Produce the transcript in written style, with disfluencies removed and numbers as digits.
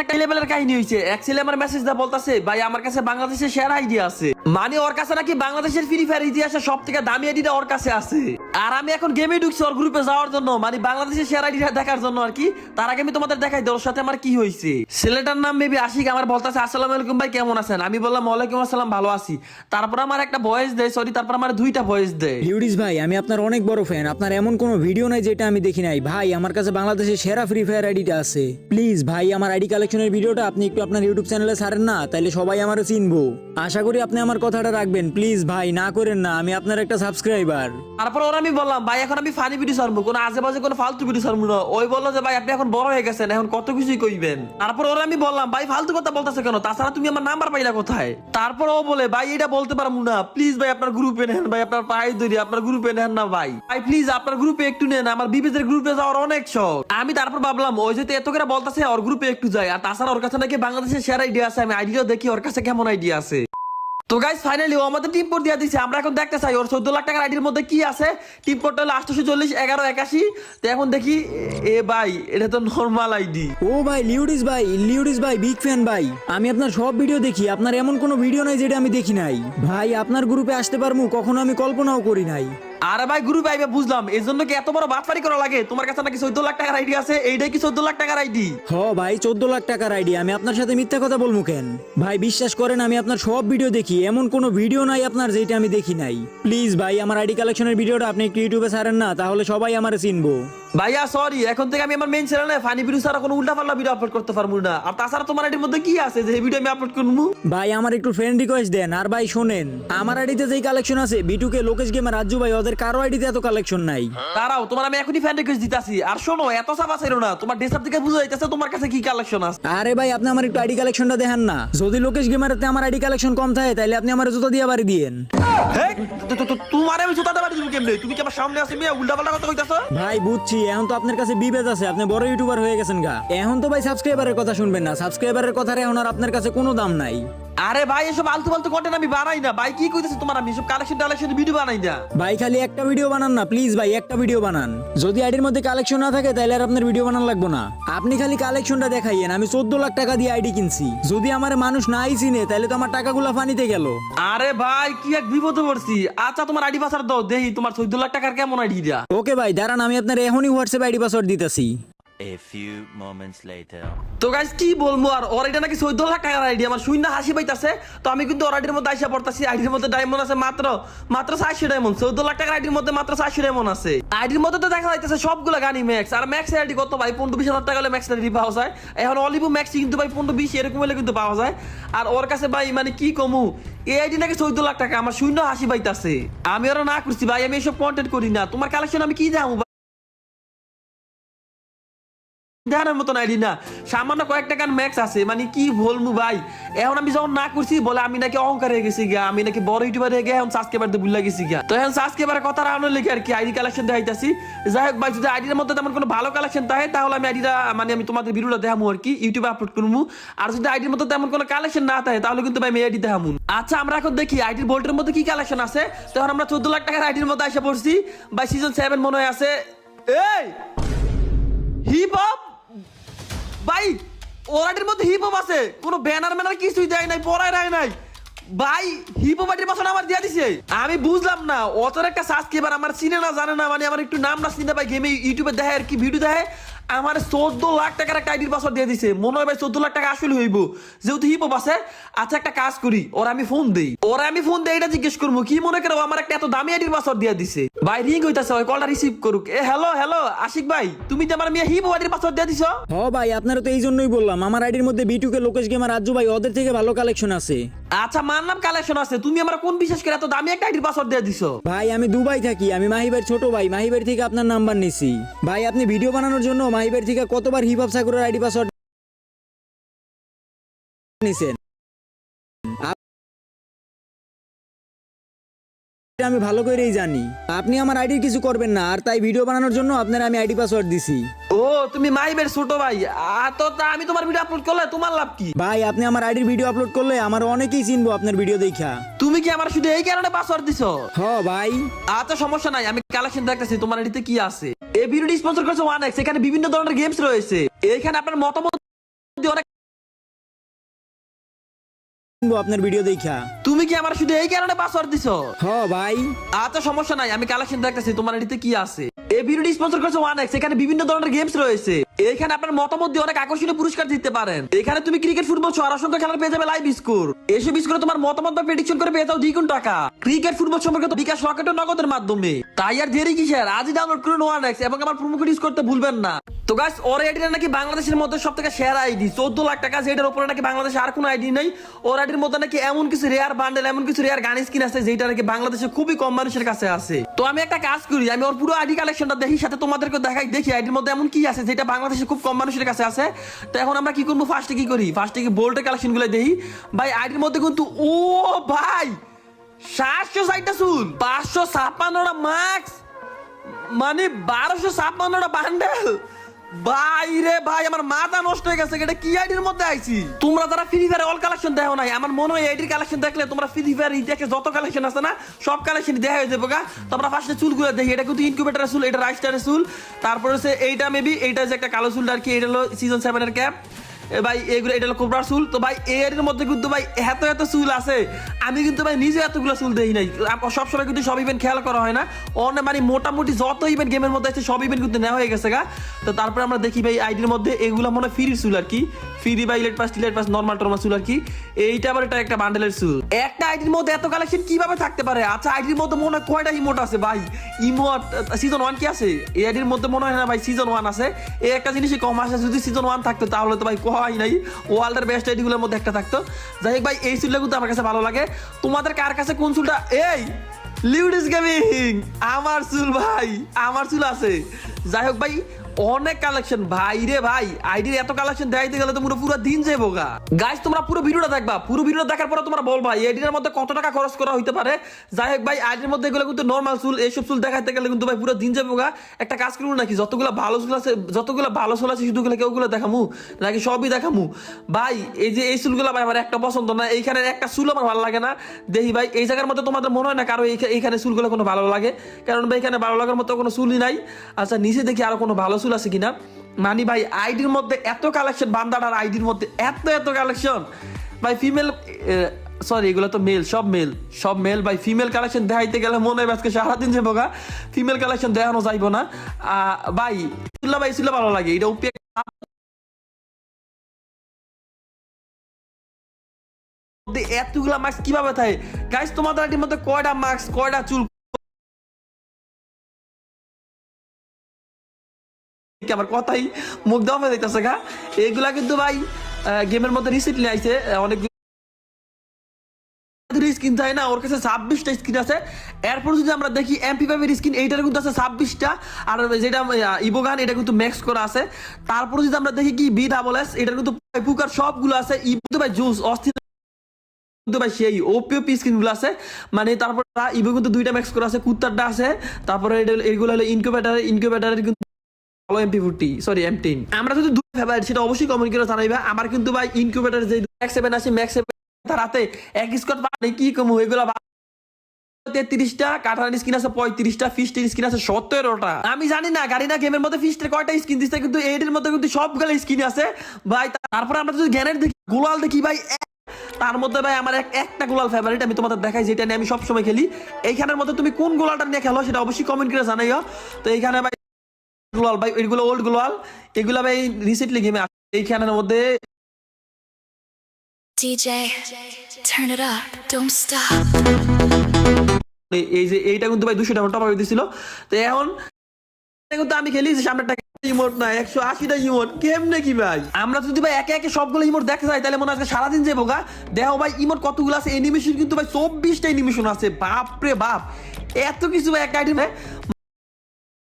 একটা লেভেলের কাহিনী হইছে। এক ছেলে আমার মেসেজ দা বলতাছে, ভাই আমার কাছে বাংলাদেশের সেরা আইডি আছে, মানে ওর কাছে নাকি বাংলাদেশের ফ্রি ফায়ার ইতিহাসে সব থেকে দামি আইডিটা ওর কাছে আছে। আর আমি এখন গেমে ঢুকছি ওর গ্রুপে যাওয়ার জন্য, মানে বাংলাদেশের সেরা আইডিটা দেখার জন্য আর কি। তার আগে আমি তোমাদের দেখাই দিই ওর সাথে আমার কি হয়েছে। ছেলেটার নাম মেবি আশিক। আমার বলতাছে, আসসালামু আলাইকুম ভাই, কেমন আছেন? আমি বললাম ওয়ালাইকুম আসসালাম, ভালো আছি। তারপর আমার একটা ভয়েস দেয়, সরি তারপর আমার দুইটা ভয়েস দেয়। লিউডিস ভাই, আমি আপনার অনেক বড় ফ্যান। আপনার এমন কোনো ভিডিও নাই যেটা আমি দেখি নাই। ভাই আমার কাছে বাংলাদেশের সেরা ফ্রি ফায়ার আইডিটা আছে। প্লিজ ভাই আমার আইডি কালেকশনের ভিডিওটা আপনি একটু আপনার ইউটিউব চ্যানেলে ছাড়েন না, তাইলে সবাই আমারও চিনবো। আশা করি আপনি আমার কথাটা রাখবেন। প্লিজ ভাই না করেন না, আমি আপনার একটা সাবস্ক্রাইবার। তারপর ওরা আমি বললাম, ভাই এখন আমি ফানি ভিডিও ছাড়বো, কোনো আজেবাজে কোনো ফালতু ভিডিও ছাড়বো না। ওই বললো যে ভাই আপনি এখন বড় হয়ে গেছেন, এখন কত কিছুই কইবেন। তারপর ওরা আমি বললাম, ভাই ফালতু কথা বলতেছে কেন, তাছাড়া তুমি আমার নাম্বার পাইলা কোথায়? তারপর ও বলে, ভাই এটা বলতে পারবো না, প্লিজ ভাই আপনার গ্রুপে নেন, ভাই আপনার পায়ে ধরি, আপনার গ্রুপে নেন না ভাই, ভাই প্লিজ আপনার গ্রুপে একটু নেন, আমার বিবেচের গ্রুপে যাওয়ার অনেক শখ। আমি তারপর ভাবলাম ওই যদি এত করে বলতেছে ওর গ্রুপে একটু যাই, আর তাছাড়া ওর কাছে নাকি বাংলাদেশের সেরা আইডিয়া আছে, আমি আইডিয়াও দেখি ওর কাছে কেমন আইডিয়া আছে। তো গাইস ফাইনালি ও আমাদের টিম কোড দিয়ে দিছে। আমরা এখন দেখতে চাই ওর 14 লাখ টাকার আইডির মধ্যে কি আছে। টিম কোডটা হলো 840 11 81। তো এখন দেখি, এ ভাই এটা তো নরমাল আইডি। ও ভাই লিউডিস ভাই বিগ ফ্যান ভাই। আমি আপনার সব ভিডিও দেখি, আপনার এমন কোনো ভিডিও নাই যেটা আমি দেখি নাই। ভাই আপনার গ্রুপে আসতে পারবো কখনো আমি কল্পনাও করি নাই। আরে ভাই গ্রুপ আইবে বুঝলাম, এই জন্য কি এত বড় বাটপারি করা লাগে? তোমার কাছে নাকি 14 লাখ টাকার আইডি আছে, এইটাই কি 14 লাখ টাকার আইডি? হ ভাই 14 লাখ টাকার আইডি। আমি আপনার সাথে মিথ্যা কথা বলবো কেন? ভাই বিশ্বাস করেন আমি আপনার সব ভিডিও দেখি, এমন কোনো ভিডিও নাই আপনার যেটা আমি দেখি নাই। প্লিজ ভাই আমার আইডি কালেকশনের ভিডিওটা আপনি একটু ইউটিউবে ছাড়েন না, তাহলে সবাই আমারে চিনবো। ভাইয়া সরি, এখন থেকে আমি আমার মেইন চ্যানেলে ফানি ভিডিও ছাড়া কোনো উল্টাপাল্টা ভিডিও আপলোড করতে পারবো না। আর তাছাড়া তোমার আইডির মধ্যে কি আছে যে এই ভিডিও আমি আপলোড করবো? ভাই আমার একটু ফ্রেন্ড রিকোয়েস্ট দেন। আর ভাই শোনেন, আমার আইডিতে যেই কালেকশন আছে বিটুকে, লোকেশ গেমার, রাজু ভাই, ওদের কারো আইডিতে এত কালেকশন নাই। দাঁড়াও তোমার আমি এখনই ফ্যান রিকোয়েস্ট দিতাছি। আর শোনো এত চাপ আছে না, তোমার ডেসআপ থেকে বুঝা যাইতেছে তোমার কাছে কি কালেকশন আছে। আরে ভাই আপনি আমার একটু আইডি কালেকশনটা দেখেন না। যদি লোকেশ গেমারেতে আমার আইডি কালেকশন কম থাকে তাহলে আপনি আমার জুতা দিয়ে বাড়ি দিয়েন। হেই, তোমার আমি জুতাতে পারি তুমি কেমনে? তুমি কি আমার সামনে আসে মিয়া উল্টাপাল্টা কথা কইতাছো? ভাই বুঝছি, এখন তো আপনার কাছে বিবেচ আছে, আপনি বড় ইউটিউবার হয়ে গেছেন গা। এখন তো ভাই সাবস্ক্রাইবারের কথা শুনবেন না, সাবস্ক্রাইবারের কথার এখন আর আপনার কাছে কোনো দাম নাই। আরে ভাই এসব আলতু ফালতু কন্টেন্ট আমি বানাই না ভাই, কি কইতাছো তোমার? আমি এসব কালেকশন ভিডিও বানাই না ভাই। খালি একটা ভিডিও বানান না প্লিজ ভাই, একটা ভিডিও বানান। যদি আইডির মধ্যে কালেকশন না থাকে তাহলে আর আপনার ভিডিও বানান লাগবে না। আপনি খালি কালেকশনটা দেখাইয়েন। আমি 14 লাখ টাকা দিয়ে আইডি কিনছি, যদি আমার মানুষ নাই চিনে তাহলে তো আমার টাকাগুলো ফানিতে গেল। আরে ভাই কি এক বিপদে পড়ছি। আচ্ছা তোমার আইডি পাসওয়ার্ড দাও দেখি, তোমার 14 লাখ টাকার কেমন আইডি দিয়া। ওকে ভাই দাঁড়ান, আমি আপনার এখনই হোয়াটসঅ্যাপ আইডি পাসওয়ার্ড দিতেছি। A few moments later. তো গাইস কি বলবো আর, ওর এটা নাকি 14 লাখ টাকার আইডি। আমার শূন্য হাসি পাইতাছে। তো আমি কিন্তু ওর আইডির মধ্যে আইসা পড়তাছি। আইডির মধ্যে ডায়মন্ড আছে মাত্র 400 ডায়মন্ড। 14 লাখ টাকার আইডির মধ্যে মাত্র 400 ডায়মন্ড আছে। আইডির মধ্যে তো দেখা যাইতেছে সবগুলো গানি ম্যাক্স। আর ম্যাক্স আইডি কত ভাই? 15-20 হাজার টাকা হলে ম্যাক্স আইডি পাওয়া যায়। এখন অলিভো ম্যাক্স কিন্তু ভাই 15-20 এরকম হলে কিন্তু পাওয়া যায়। আর ওর কাছে ভাই মানে কি কমু, এই আইডি নাকি 14 লাখ টাকা। আমার শূন্য হাসি পাইতাছে। আমি ওরা না করছি ভাই, আমি এসব কন্টেন্ট করি না। তোমার কালেকশন আমি কি জানবো? দেখানোর মতন আইডি না, সামান্য কয়েক টাকার ম্যাক্স আছে। মানে কি বলবো ভাই, এখন আমি যখন না করছি বলে আমি নাকি অহংকার হয়ে গেছি গা, আমি নাকি বড় ইউটিউবার হয়ে গিয়ে এখন সাবস্ক্রাইবার দিয়ে ভুলে গেছি গা। তো এখন সাবস্ক্রাইবারের কথা রাখনোর লেগে আর কি আইডি কালেকশন দেখাইতাছি। যাই হোক ভাই, যদি আইডির মধ্যে তেমন কোনো ভালো কালেকশন থাকে তাহলে আমি আইডিটা মানে আমি তোমাদের ভিডিওটা দেখাবো আর কি, ইউটিউবে আপলোড করবো। আর যদি আইডির মধ্যে তেমন কোনো কালেকশন না থাকে তাহলে কিন্তু ভাই আমি আইডি দেখাবো। আচ্ছা আমরা এখন দেখি আইডির বোল্টের মধ্যে কি কালেকশন আছে। তখন আমরা 14 লাখ টাকার আইডির মধ্যে এসে পড়ছি ভাই। সিজন 7 মনে হয় আছে। এই হিপ হপ ভাই, ওরাটির মধ্যে হিপ হপ আছে, কোনো ব্যানার ম্যানার কিছুই দেয় নাই, পড়ায় রায় নাই ভাই। হিপ হপ আইডির পাশে আমার দিয়ে দিছে। আমি বুঝলাম না অতর একটা সাবস্ক্রাইবার আমার চিনে না জানে না, মানে আমার একটু নাম না চিনে ভাই, গেমে ইউটিউবে দেখে আর কি ভিডিও দেখে। আমার 14 লাখ টাকার একটা আইডির পাসওয়ার্ড দিয়ে দিছে। মনে হয় ভাই 14 লাখ টাকা আসলে হইব, যেহেতু হিপ হপ আছে। আচ্ছা একটা কাজ করি, ওরা আমি ফোন দেই এটা জিজ্ঞেস করবো কি মনে করো আমার একটা এত দামি আইডির পাসওয়ার্ড দিয়ে দিছে। ভাই রিং হইতাছে, ওই কলটা রিসিভ করুক। এ হ্যালো আশিক ভাই, তুমি যে আমার মেয়ে হিপ হপ আইডির পাসওয়ার্ড দিয়ে দিছো? হ ভাই আপনারা তো এই জন্যই বললাম, আমার আইডির মধ্যে বিটুকে, লোকেশ গেমার, রাজু ভাই, ওদের থেকে ভালো কালেকশন আছে। আচ্ছা মানলাম কালেকশন আছে, তুমি আমার কোন বিশেষ করে এত দামি একটা আইডির পাসওয়ার্ড দিয়ে দিছো? ভাই আমি দুবাই থাকি, আমি মাহিবের ছোট ভাই, মাহিবের থেকে আপনার নাম্বার নিছি। ভাই আপনি ভিডিও বানানোর জন্য মাহিবের থেকে কতবার হিপ হপ সাগরের আইডি পাসওয়ার্ড নিছেন আমি ভালো করেই জানি। আপনি আমার আইডির কিছু করবেন না, আর তাই ভিডিও বানানোর জন্য আপনার আমি আইডি পাসওয়ার্ড দিছি। ও তুমি মাইবের ছোট ভাই। তো আমি তোমার ভিডিও আপলোড করলে তোমার লাভ কি? ভাই আপনি আমার আইডির ভিডিও আপলোড করলে আমার অনেকেই চিনবো আপনার ভিডিও দেখা। তুমি কি আমার শুধু এই কারণে পাসওয়ার্ড দিছো? হ ভাই। আচ্ছা সমস্যা নাই, আমি কালেকশন দেখতেছি তোমার আইডিতে কি আছে। এই ভিডিওটি স্পন্সর করেছে 1x। এখানে বিভিন্ন ধরনের গেমস রয়েছে। এখানে আপনার মতামত দিয়ে অনেক চিনবো আপনার ভিডিও দেখা। তুমি কি আমার শুধু এই কারণে পাসওয়ার্ড দিছো? হ ভাই। আচ্ছা সমস্যা নাই, আমি কালেকশন দেখতেছি তোমার এটিতে কি আছে। এই ভিডিওটি স্পন্সর করেছে 1x। এখানে বিভিন্ন ধরনের গেমস রয়েছে। এখানে আপনার মতামত দিয়ে অনেক আকর্ষণীয় পুরস্কার জিততে পারেন। এখানে তুমি ক্রিকেট, ফুটবল সহ অসংখ্য খেলার পেয়ে যাবে লাইভ স্কোর। এসব স্কোরে তোমার মতামত বা প্রেডিকশন করে পেয়ে যাও দ্বিগুণ টাকা। ক্রিকেট, ফুটবল সম্পর্কে তো বিকাশ, রকেট ও নগদের মাধ্যমে। তাই আর দেরি কিসের, আজই ডাউনলোড করুন 1x এবং আমার প্রোমো কোড ইউজ করতে ভুলবেন না। তো গাইস, ওর আইডিটা নাকি বাংলাদেশের মধ্যে সবথেকে সেরা আইডি, 14 লাখ টাকা, যেটার উপরে নাকি বাংলাদেশে আর কোনো আইডি নেই। ওর আইডির মধ্যে নাকি এমন কিছু রেয়ার বান্ডেল, এমন কিছু রেয়ার গান স্কিন আছে যেটা নাকি বাংলাদেশে খুবই কম মানুষের কাছে আছে। তো আমি একটা কাজ করি, আমি ওর পুরো আইডি কালেকশনটা দেখি, সাথে তোমাদেরকে দেখাই, দেখি আইডির মধ্যে এমন কি আছে যেটা বাংলাদেশে খুব কম মানুষের কাছে আছে। তো এখন আমরা কি করবো, ফার্স্টে কি করি, ফার্স্টে কি বোল্টের কালেকশন গুলো দেখি। ভাই আইডির মধ্যে কিন্তু ও ভাই 760টা চুল, 556টা মাস্ক, মানে 1256টা বান্ডেল। ভাই রে ভাই, আমার মাথা নষ্ট হয়ে গেছে। এটা কি আইডির মধ্যে আইছি? তোমরা যারা ফ্রি ফায়ার অল কালেকশন দেখো নাই, আমার মনে হয় আইডির কালেকশন দেখলে তোমরা ফ্রি ফায়ার দেখে যত কালেকশন আছে না সব কালেকশন দেখা হয়ে যাবে গা। তোমরা ফার্স্টে চুলগুলো দেখি, এটা কিন্তু ইনকিউবেটরের চুল, এটা রাইস্টারের চুল, তারপরে হচ্ছে এইটা মেবি এইটা যে একটা কালো চুল আর কি, এটা হলো সিজন 7 এর ক্যাপ। ভাই এগুলো এটা হলো কোবরার চুল। তো ভাই এর মধ্যে কিন্তু ভাই এত এত চুল আছে, আমি কিন্তু ভাই নিজে এতগুলো চুল দেই নাই। সবসময় কিন্তু সব ইভেন্ট খেয়াল করা হয় না, অনেক মানে মোটামুটি যত ইভেন্ট গেমের মধ্যে আছে সব ইভেন্ট কিন্তু নেওয়া হয়ে গেছে গা। তো তারপরে আমরা দেখি ভাই আইডির মধ্যে এগুলো মনে হয় ফ্রির চুল আর কি, ফ্রি বা ইলেট পাস নর্মাল টর্মাল চুল আর কি। এইটা আবার এটা একটা বান্ডেলের চুল। একটা আইডির মধ্যে এত কালেকশন কিভাবে থাকতে পারে? আচ্ছা আইডির মধ্যে মনে হয় কয়টা ইমোট আছে ভাই? ইমোট সিজন 1 কি আছে? এই আইডির মধ্যে মনে হয় না ভাই সিজন 1 আছে। এই একটা জিনিসই কম আসে, যদি সিজন 1 থাকতো তাহলে তো ভাই হয় নাই, ওয়ার্ল্ডের বেস্ট আইডিগুলোর মধ্যে একটা থাকতো। যাই হোক ভাই, এই চুলটা কিন্তু আমার কাছে ভালো লাগে। তোমাদের কার কাছে কোন চুলটা? এই লিউডিস গেমিং, আমার চুল ভাই, আমার চুল আছে। যাই হোক ভাই, অনেক কালেকশন ভাই রে ভাই, আইডির এত কালেকশন দেখাইতে গেলে তো পুরো দিন যাবো গা। গাইস তোমরা পুরো ভিডিওটা দেখবা, পুরো ভিডিও দেখার পরে তোমরা বলবা আইডির মধ্যে কত টাকা খরচ করা হইতে পারে। যাই হোক ভাই, আইডির মধ্যে এগুলো কিন্তু নর্মাল চুল, এইসব চুল দেখাইতে গেলে কিন্তু ভাই পুরো দিন যাবো গা। একটা কাজ করবো নাকি, যতগুলো ভালো চুল আছে শুধুগুলো কেউগুলো দেখামু নাকি সবই দেখামু? ভাই এই যে এই চুলগুলো ভাই আমার একটা পছন্দ না, এইখানে একটা চুল আমার ভালো লাগে না। দেখি ভাই এই জায়গার মধ্যে তোমাদের মনে হয় না কারো এইখানে চুলগুলো কোনো ভালো লাগে? কারণ ভাই এখানে ভালো লাগার মতো কোনো চুলই নাই। আচ্ছা নিচে দেখি আরো কোনো ভালো চুল আছে কিনা। মানে ভাই আইডির মধ্যে এত কালেকশন, বান্দাটার আইডির মধ্যে এত কালেকশন ভাই। ফিমেল সরি এগুলো তো মেল, সব মেল ভাই। ফিমেল কালেকশন দেখাইতে গেলে মনে হয় আজকে সারাদিন যাবো গা, ফিমেল কালেকশন দেখানো যাইবো না ভাই। ভাই ছিল ভালো লাগে, এটা উপে এতগুলা মাস্ক কিভাবে থাকে? গাইস তোমাদের আইডির মধ্যে কয়টা মাস্ক, কয়টা চুল, আমার কথাই মুখ দেওয়া হয়ে যাইতেছে গা। এইগুলা কিন্তু ভাই গেমের মধ্যে রিসেন্টলি আইছে অনেক স্কিন থাকে না, ওর কাছে 26টা স্কিন আছে। এরপর যদি আমরা দেখি MP5 এর স্কিন, এইটার কিন্তু আছে 26টা, আর যেটা ইবোগান এটা কিন্তু ম্যাক্স করা আছে। তারপর যদি আমরা দেখি কি BSS, এটার কিন্তু পুকার সবগুলো আছে। ইবো ভাই জুস অস্থির ভাই, সেই ওপি স্কিন গুলো আছে। মানে তারপর ইবো কিন্তু 2টা ম্যাক্স করা আছে, কুত্তারটা আছে। তারপরে এগুলো হলো ইনকিউবেটরের কিন্তু MP40 সরি M10। আমরা যদি দুটো ফেভারিট সেটা অবশ্যই কমেন্ট করে জানাইবা। আমার কিন্তু ভাই ইনকিউবেটর যে ম্যাক্স 7 আছে, ম্যাক্স 7 রাতে এক স্কোয়াড মানে কি কমু, এগুলো 33টা, কাটার স্কিন আছে 35টা, ফিস্টের স্কিন আছে 17টা। আমি জানি না গাড়ি না গেমের মধ্যে ফিস্টের কয়টা স্কিন দিচ্ছে, কিন্তু এর মধ্যে কিন্তু সবগুলো স্কিন আছে ভাই। তারপরে আমরা যদি জ্ঞানের দেখি, গোলাল দেখি ভাই, তার মধ্যে ভাই আমার একটা গোলাল ফেভারিট আমি তোমাদের দেখাই, যেটা নিয়ে আমি সবসময় খেলি। এইখানের মধ্যে তুমি কোন গোলালটা নিয়ে খেলো সেটা অবশ্যই কমেন্ট করে জানাইও। তো এইখানে ভাই গোলাল ভাই, এগুলো ওল্ড গোলাল, এগুলা ভাই রিসেন্টলি গেমে এইখানের মধ্যে। DJ, turn it up, don't stop. এই যে এইটা কিন্তু ভাই 200 টাকা টপ আপ দিছিল। তো এখন কিন্তু আমি খেলি যে সামনেটা ইমোট না 180টা ইমোট, কেমনে কি ভাই? আমরা যদি ভাই একে একে সবগুলো ইমোট দেখতে যাই তাহলে মনে হয় আজকে সারাদিন যাবো গা। দেখো ভাই ইমোট কতগুলো আছে, অ্যানিমেশন কিন্তু ভাই 24টা অ্যানিমেশন আছে, বাপ রে বাপ, এত কিছু ভাই এক আইটেমে।